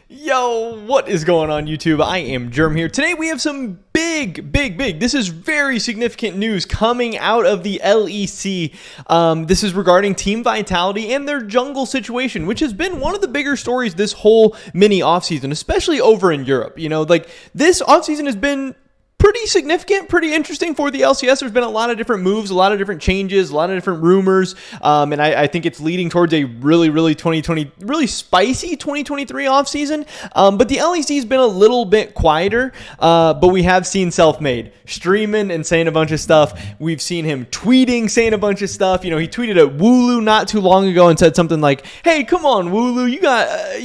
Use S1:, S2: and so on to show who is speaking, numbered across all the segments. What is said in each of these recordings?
S1: Yo, what is going on YouTube? I am Germ here. Today we have some big, this is very significant news coming out of the LEC. This is regarding Team Vitality and their jungle situation, which has been one of the bigger stories this whole mini offseason, especially over in Europe. You know, like this offseason has been pretty significant, pretty interesting for the LCS. There's been a lot of different moves, a lot of different changes, a lot of different rumors, and I think it's leading towards a really spicy 2023 offseason. But the LEC has been a little bit quieter, but we have seen Selfmade streaming and saying a bunch of stuff. We've seen him tweeting, saying a bunch of stuff. You know, he tweeted at Wooloo not too long ago and said something like, "Hey, come on, Wooloo, you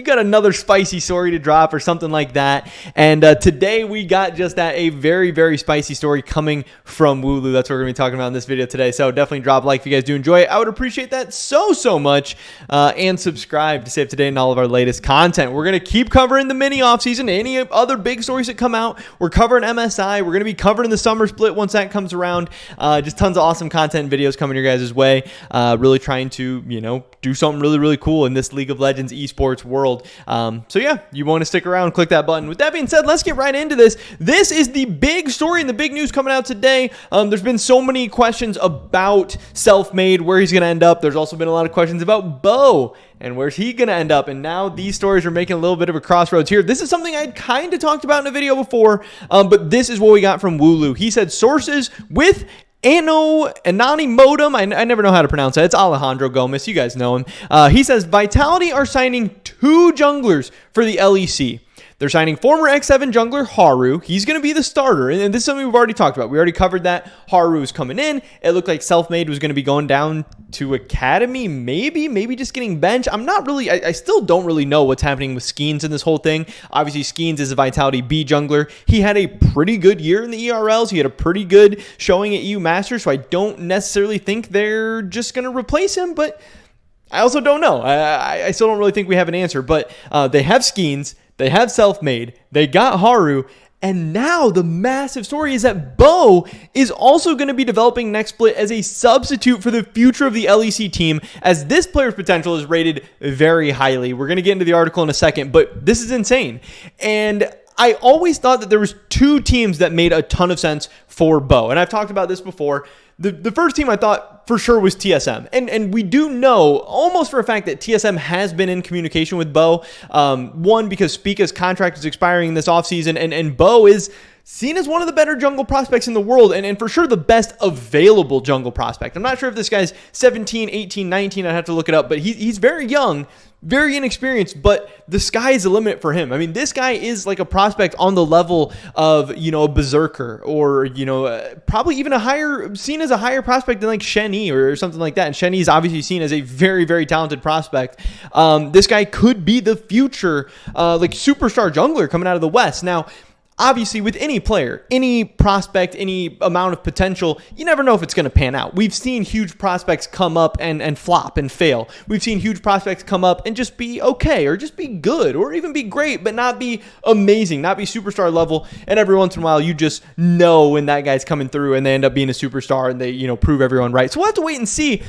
S1: got another spicy story to drop," or something like that. And today we got just that, a very spicy story coming from Wooloo. That's what we're going to be talking about in this video today. So definitely drop a like if you guys do enjoy it. I would appreciate that so much. And subscribe to stay up to date on all of our latest content. We're going to keep covering the mini offseason, any other big stories that come out. We're covering MSI. We're going to be covering the summer split once that comes around. Just tons of awesome content and videos coming your guys' way. Really trying to, you know, do something really cool in this League of Legends esports world. So yeah, you want to stick around, click that button. With that being said, let's get right into this. This is the big story and the big news coming out today. There's been so many questions about Selfmade, where he's going to end up. There's also been a lot of questions about Bo and where's he going to end up. And now these stories are making a little bit of a crossroads here. This is something I'd kind of talked about in a video before, but this is what we got from Wooloo. He said sources with Anani Modem. I never know how to pronounce that. It's Alejandro Gomez. You guys know him. He says Vitality are signing 2 junglers for the LEC. They're signing former X7 jungler Haru. He's going to be the starter. And this is something we've already talked about. We already covered that. Haru is coming in. It looked like Selfmade was going to be going down to Academy. Maybe just getting bench. I'm not really, I still don't really know what's happening with Skeens in this whole thing. Obviously, Skeens is a Vitality B jungler. He had a pretty good year in the ERLs. He had a pretty good showing at EU Masters. So I don't necessarily think they're just going to replace him. But I also don't know. I still don't really think we have an answer. But they have Skeens. They have Selfmade, they got Haru, and now the massive story is that Bo is also going to be developing next split as a substitute for the future of the LEC team, as this player's potential is rated very highly. We're going to get into the article in a second, but this is insane. And I always thought that there was 2 teams that made a ton of sense for Bo, and I've talked about this before. The first team I thought for sure was TSM. And we do know almost for a fact that TSM has been in communication with Bo. One, because Spica's contract is expiring this offseason, and Bo is seen as one of the better jungle prospects in the world, and for sure the best available jungle prospect. I'm not sure if this guy's 17, 18, 19. I'd have to look it up, but he's very young, very inexperienced, but the sky is the limit for him. I mean, this guy is like a prospect on the level of, you know, a Berserker, or, you know, probably even seen as a higher prospect than like Shen-Yi or something like that. And Shen-Yi is obviously seen as a very talented prospect. This guy could be the future, like superstar jungler coming out of the West. Now, obviously, with any player, any prospect, any amount of potential, you never know if it's going to pan out. We've seen huge prospects come up and flop and fail. We've seen huge prospects come up and just be okay, or just be good, or even be great, but not be amazing, not be superstar level. And every once in a while, you just know when that guy's coming through and they end up being a superstar and they, you know, prove everyone right. So we'll have to wait and see.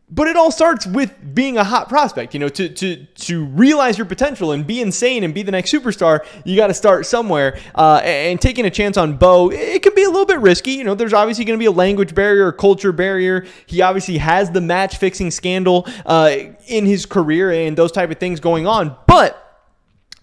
S1: But it all starts with being a hot prospect. You know, to realize your potential and be insane and be the next superstar, you got to start somewhere. And taking a chance on Bo, it can be a little bit risky. You know, there's obviously going to be a language barrier, a culture barrier. He obviously has the match fixing scandal in his career and those type of things going on. But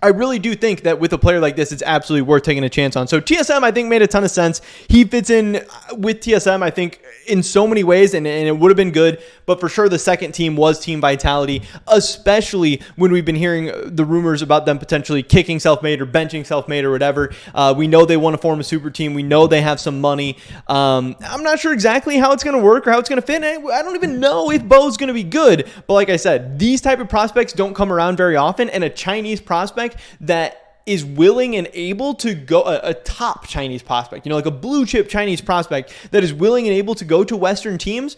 S1: I really do think that with a player like this, it's absolutely worth taking a chance on. So TSM, I think, made a ton of sense. He fits in with TSM, I think, in so many ways, and it would have been good. But for sure, the second team was Team Vitality, especially when we've been hearing the rumors about them potentially kicking Selfmade or benching Selfmade or whatever. We know they want to form a super team. We know they have some money. I'm not sure exactly how it's going to work or how it's going to fit. I don't even know if Bo's going to be good. But like I said, these type of prospects don't come around very often, and a Chinese prospect that is willing and able to go, a top Chinese prospect, you know, like a blue chip Chinese prospect that is willing and able to go to Western teams,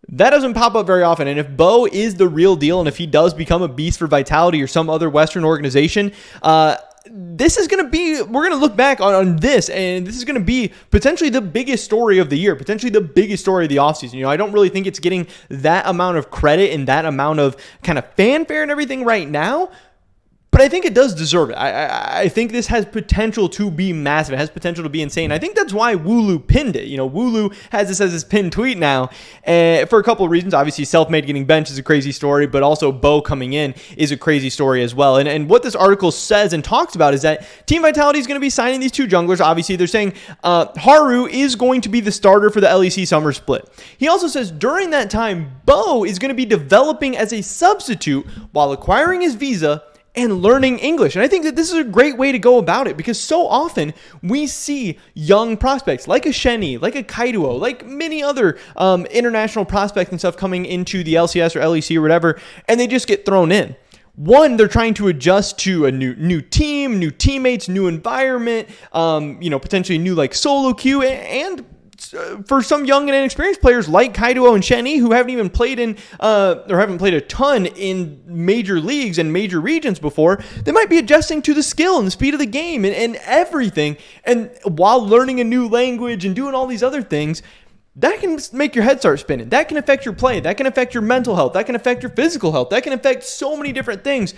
S1: that doesn't pop up very often. And if Bo is the real deal, and if he does become a beast for Vitality or some other Western organization, this is going to be, we're going to look back on this, and this is going to be potentially the biggest story of the year, potentially the biggest story of the offseason. You know, I don't really think it's getting that amount of credit and that amount of kind of fanfare and everything right now. but I think it does deserve it. I think this has potential to be massive. It has potential to be insane. I think that's why Wooloo pinned it. Wooloo has this as his pinned tweet now for a couple of reasons. Obviously, Selfmade getting benched is a crazy story, but also Bo coming in is a crazy story as well. And what this article says and talks about is that Team Vitality is going to be signing these two junglers. Obviously, they're saying Haru is going to be the starter for the LEC summer split. He also says during that time, Bo is going to be developing as a substitute while acquiring his visa and learning English. And I think that this is a great way to go about it, because so often we see young prospects like a Shenny, like a Kaiduo, like many other international prospects and stuff coming into the LCS or LEC or whatever, and they just get thrown in. One, they're trying to adjust to a new team, new teammates, new environment, potentially new like solo queue, and for some young and inexperienced players like Kaiduo and Shenny, who haven't even played haven't played a ton in major leagues and major regions before, they might be adjusting to the skill and the speed of the game and everything. And while learning a new language and doing all these other things, that can make your head start spinning. That can affect your play. That can affect your mental health. That can affect your physical health. That can affect so many different things.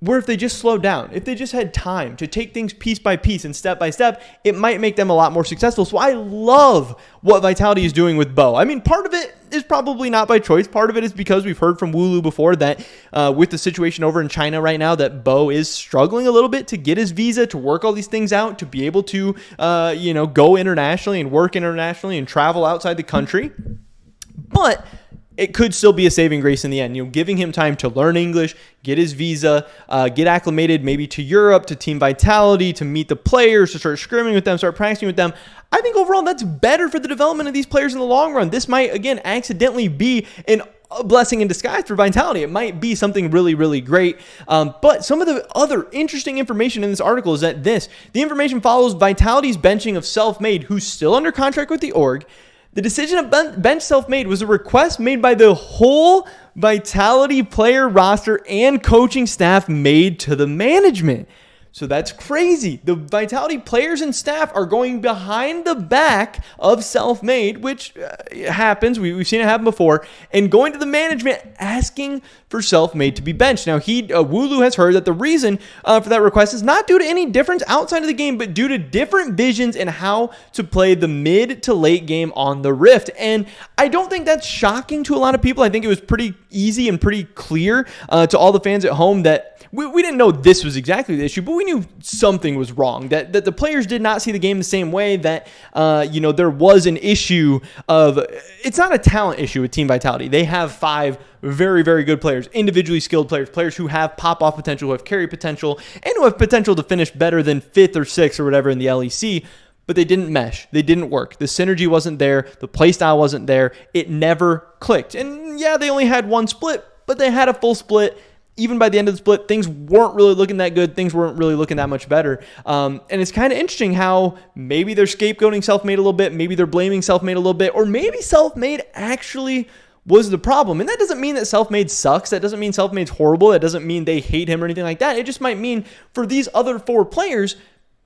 S1: Where if they just slowed down, if they just had time to take things piece by piece and step by step, it might make them a lot more successful. So I love what Vitality is doing with Bo. I mean, part of it is probably not by choice. Part of it is because we've heard from Wooloo before that with the situation over in China right now, that Bo is struggling a little bit to get his visa, to work all these things out, to be able to, go internationally and work internationally and travel outside the country. But it could still be a saving grace in the end, giving him time to learn English, get his visa, get acclimated maybe to Europe, to Team Vitality, to meet the players, to start scrimming with them, start practicing with them. I think overall that's better for the development of these players in the long run. This might, again, accidentally be a blessing in disguise for Vitality. It might be something really, really great. But some of the other interesting information in this article is that the information follows Vitality's benching of Selfmade, who's still under contract with the org. The decision to bench Selfmade was a request made by the whole Vitality player roster and coaching staff made to the management. So that's crazy. The Vitality players and staff are going behind the back of Selfmade, which happens. We've seen it happen before, and going to the management asking for Selfmade to be benched. Now, Wooloo has heard that the reason for that request is not due to any difference outside of the game, but due to different visions and how to play the mid to late game on the Rift. And I don't think that's shocking to a lot of people. I think it was pretty easy and pretty clear to all the fans at home that we didn't know this was exactly the issue, but we knew something was wrong, that the players did not see the game the same way, that there was an issue of, it's not a talent issue with Team Vitality. They have 5 very, very good players, individually skilled players who have pop-off potential, who have carry potential, and who have potential to finish better than 5th or 6th or whatever in the LEC, but they didn't mesh. They didn't work. The synergy wasn't there. The playstyle wasn't there. It never clicked. And yeah, they only had one split, but they had a full split. Even by the end of the split, things weren't really looking that good. Things weren't really looking that much better. And it's kind of interesting how maybe they're scapegoating Selfmade a little bit. Maybe they're blaming Selfmade a little bit. Or maybe Selfmade actually was the problem. And that doesn't mean that Selfmade sucks. That doesn't mean Selfmade's horrible. That doesn't mean they hate him or anything like that. It just might mean for these other 4 players,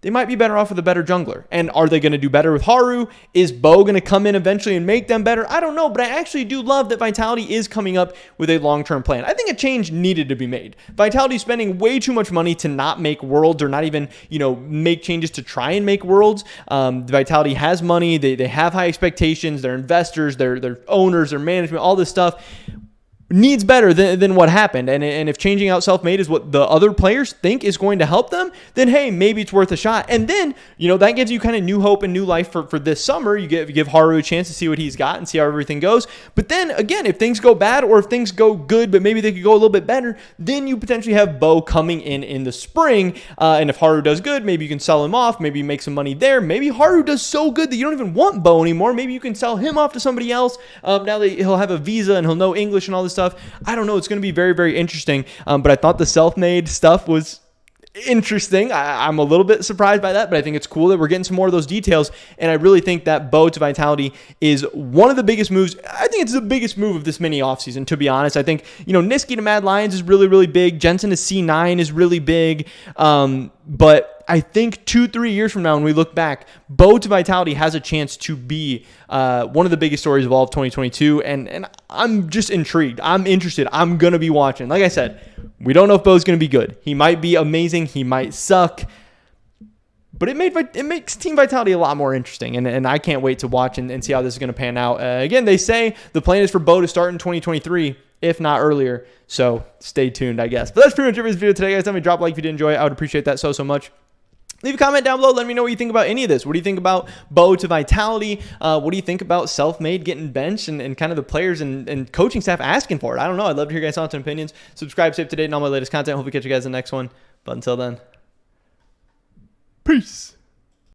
S1: they might be better off with a better jungler. And are they going to do better with Haru? Is Bo going to come in eventually and make them better? I don't know, but I actually do love that Vitality is coming up with a long-term plan. I think a change needed to be made. Vitality is spending way too much money to not make worlds, or not even, make changes to try and make worlds. Vitality has money. They have high expectations. They're investors. They're owners. Their management. All this stuff needs better than what happened. And if changing out Selfmade is what the other players think is going to help them, then hey, maybe it's worth a shot. And then, that gives you kind of new hope and new life for this summer. You give Haru a chance to see what he's got and see how everything goes. But then again, if things go bad or if things go good, but maybe they could go a little bit better, then you potentially have Bo coming in the spring. And if Haru does good, maybe you can sell him off. Maybe you make some money there. Maybe Haru does so good that you don't even want Bo anymore. Maybe you can sell him off to somebody else. Now that he'll have a visa and he'll know English and all this stuff. I don't know. It's going to be very, very interesting. But I thought the Selfmade stuff was interesting. I'm a little bit surprised by that, but I think it's cool that we're getting some more of those details. And I really think that Bo to Vitality is one of the biggest moves. I think it's the biggest move of this mini offseason, to be honest. I think, Niski to Mad Lions is really, really big. Jensen to C9 is really big. But I think 2-3 years from now, when we look back, Bo to Vitality has a chance to be one of the biggest stories of all of 2022. And I'm just intrigued. I'm interested. I'm going to be watching. Like I said, we don't know if Bo's going to be good. He might be amazing. He might suck. But it makes Team Vitality a lot more interesting, and I can't wait to watch and see how this is going to pan out. Again, they say the plan is for Bo to start in 2023, if not earlier. So stay tuned, I guess. But that's pretty much it for this video today, guys. Let me drop a like if you did enjoy it. I would appreciate that so much. Leave a comment down below. Let me know what you think about any of this. What do you think about Bo to Vitality? What do you think about Selfmade getting benched and kind of the players and coaching staff asking for it? I don't know. I'd love to hear your guys' thoughts and opinions. Subscribe, stay up to date on all my latest content. Hope we catch you guys in the next one. But until then, peace.